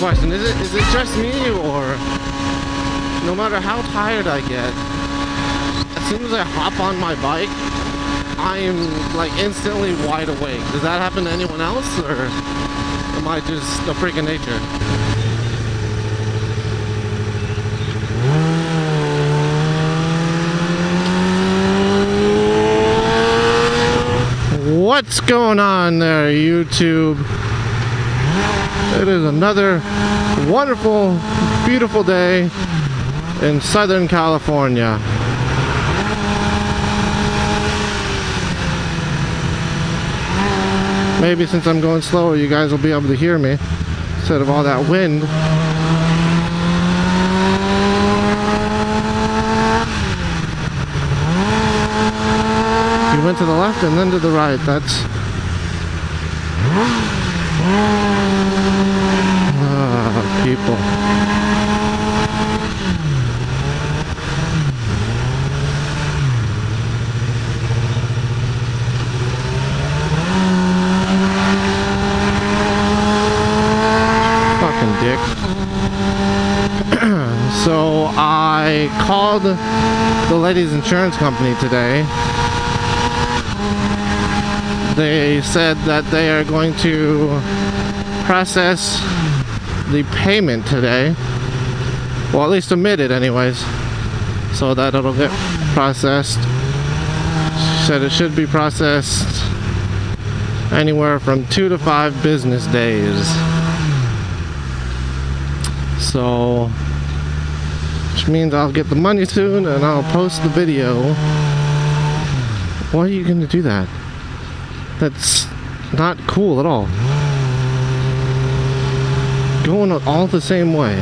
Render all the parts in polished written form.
question. Is it just me, or no matter how tired I get, as soon as I hop on my bike, I'm like instantly wide awake? Does that happen to anyone else, or am I just a freak of nature? What's going on there, YouTube? It is another wonderful, beautiful day in Southern California. Maybe since I'm going slower, you guys will be able to hear me instead of all that wind. You went to the left and then to the right. That's people. Fucking dick. So I called the lady's insurance company today. They said that they are going to process the payment today. Well, at least admit it anyways, so that it'll get processed. She said it should be processed anywhere from 2 to 5 business days. So, which means I'll get the money soon and I'll post the video. Why are you gonna do that? That's not cool at all. Going all the same way.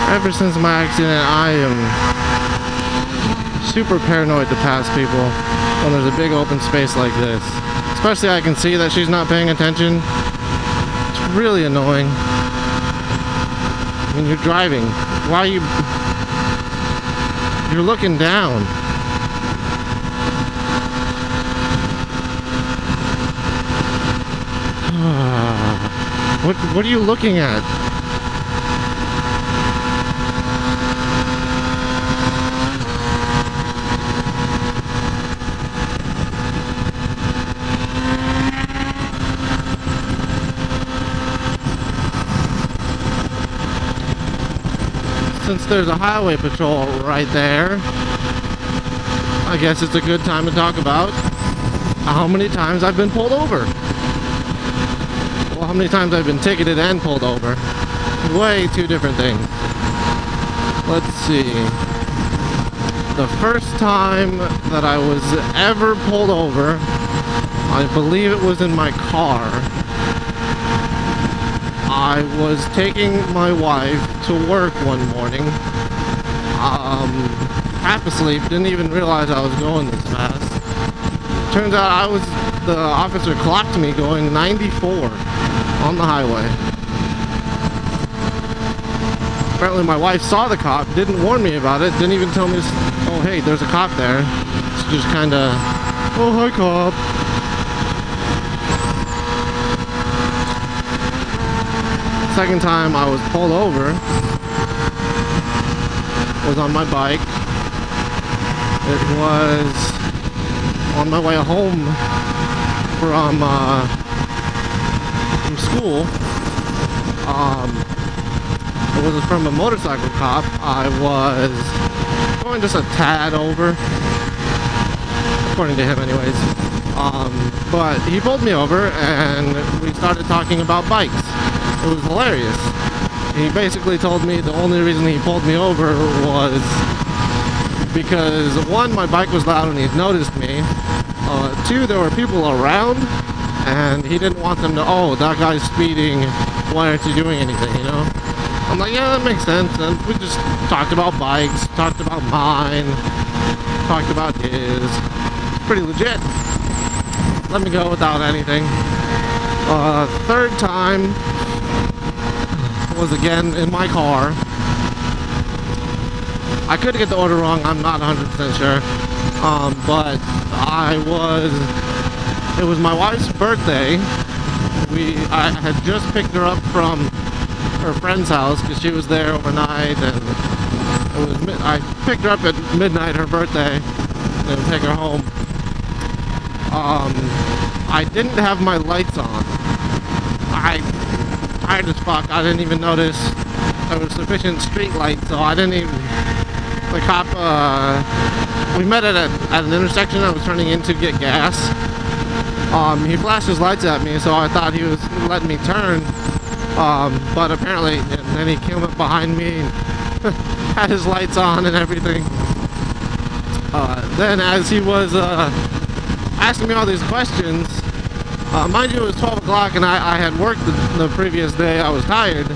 Ever since my accident, I am super paranoid to pass people when there's a big open space like this. Especially I can see that she's not paying attention. It's really annoying. When you're driving, why are you're looking down. What are you looking at? Since there's a highway patrol right there, I guess it's a good time to talk about how many times I've been pulled over. Well, how many times I've been ticketed and pulled over. Way two different things. Let's see. The first time that I was ever pulled over, I believe it was in my car. I was taking my wife to work one morning, half asleep, didn't even realize I was going this fast. Turns out the officer clocked me going 94 on the highway. Apparently my wife saw the cop, didn't warn me about it, didn't even tell me, oh hey, there's a cop there. She just kinda, oh hi cop. Second time I was pulled over was on my bike. It was on my way home from school. It was from a motorcycle cop. I was going just a tad over, according to him anyways. But he pulled me over and we started talking about bikes. It was hilarious. He basically told me the only reason he pulled me over was because 1, my bike was loud and he noticed me. 2, there were people around and he didn't want them to, oh, that guy's speeding, why aren't you doing anything, you know? I'm like, yeah, that makes sense. And we just talked about bikes, talked about mine, talked about his. Pretty legit. let me go without anything. Third time was again in my car. I could get the order wrong, I'm not 100% sure. But it was my wife's birthday. I had just picked her up from her friend's house because she was there overnight, and I picked her up at midnight, her birthday, and take her home. I didn't have my lights on. Tired as fuck. I didn't even notice there was sufficient street light, so I didn't even. The cop. We met at an intersection I was turning in to get gas. He flashed his lights at me, so I thought he was letting me turn. But apparently, and then he came up behind me and had his lights on and everything. Then as he was asking me all these questions, mind you, it was 12 o'clock and I had worked the previous day. I was tired.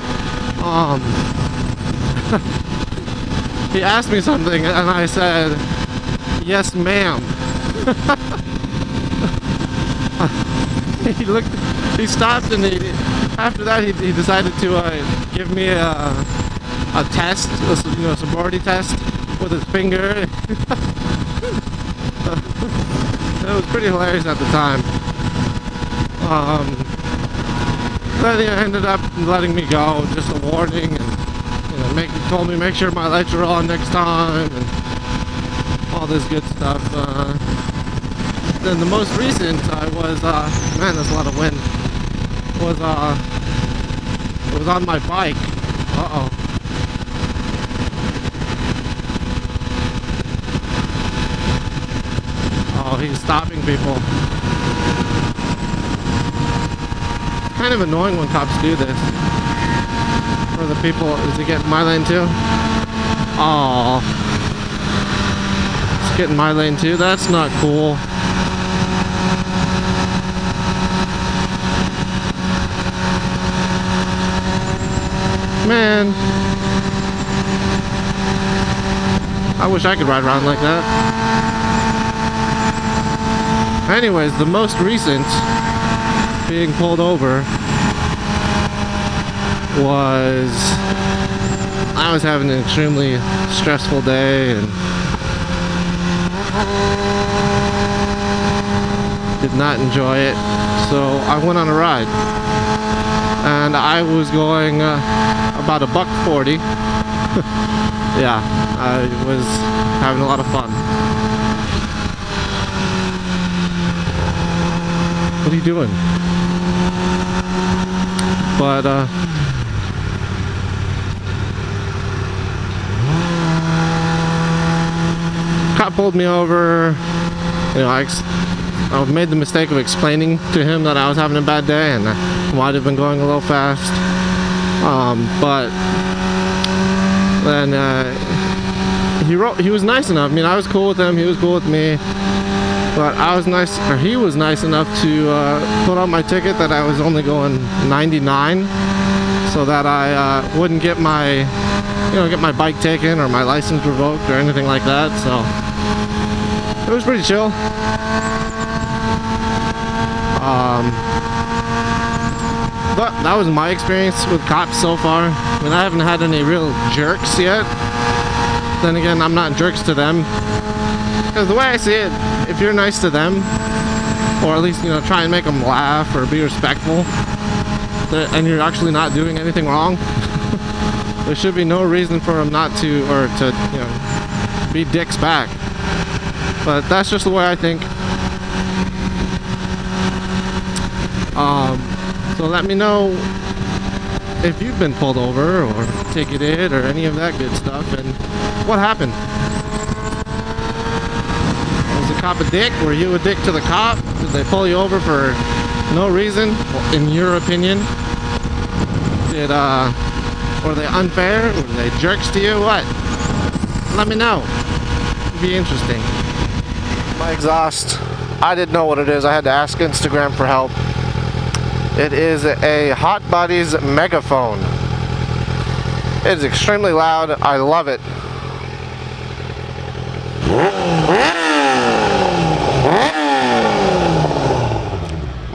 He asked me something and I said, "Yes, ma'am." He stopped, and after that he decided to give me a test, a sobriety test with his finger. It was pretty hilarious at the time. Then he ended up letting me go, just a warning, and told me make sure my lights are on next time, and all this good stuff. Then the most recent I was, man, there's a lot of wind, was on my bike. Uh-oh. Oh, he's stopping people. Kind of annoying when cops do this. For the people, is he getting my lane too? Oh, it's getting my lane too? That's not cool. Man, I wish I could ride around like that. Anyways, the most recent being pulled over was, I was having an extremely stressful day and did not enjoy it, so I went on a ride. And I was going about $1.40. Yeah, I was having a lot of fun. What are you doing? But cop pulled me over. I made the mistake of explaining to him that I was having a bad day and I might have been going a little fast. But then he was nice enough. I mean, I was cool with him, he was cool with me. But he was nice enough to put on my ticket that I was only going 99, so that I wouldn't get my bike taken or my license revoked or anything like that. So it was pretty chill. But that was my experience with cops so far. I mean, I haven't had any real jerks yet. Then again, I'm not jerks to them. Because the way I see it, if you're nice to them, or at least, try and make them laugh or be respectful, and you're actually not doing anything wrong, there should be no reason for them not to, or to, be dicks back. But that's just the way I think. So let me know if you've been pulled over or ticketed or any of that good stuff, and what happened. Was the cop a dick? Were you a dick to the cop? Did they pull you over for no reason, in your opinion? Were they unfair? Were they jerks to you? What? Let me know. It'd be interesting. My exhaust, I didn't know what it is. I had to ask Instagram for help. It is a Hot Buddies megaphone. It is extremely loud. I love it.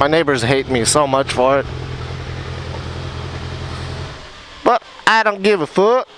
My neighbors hate me so much for it. But I don't give a fuck.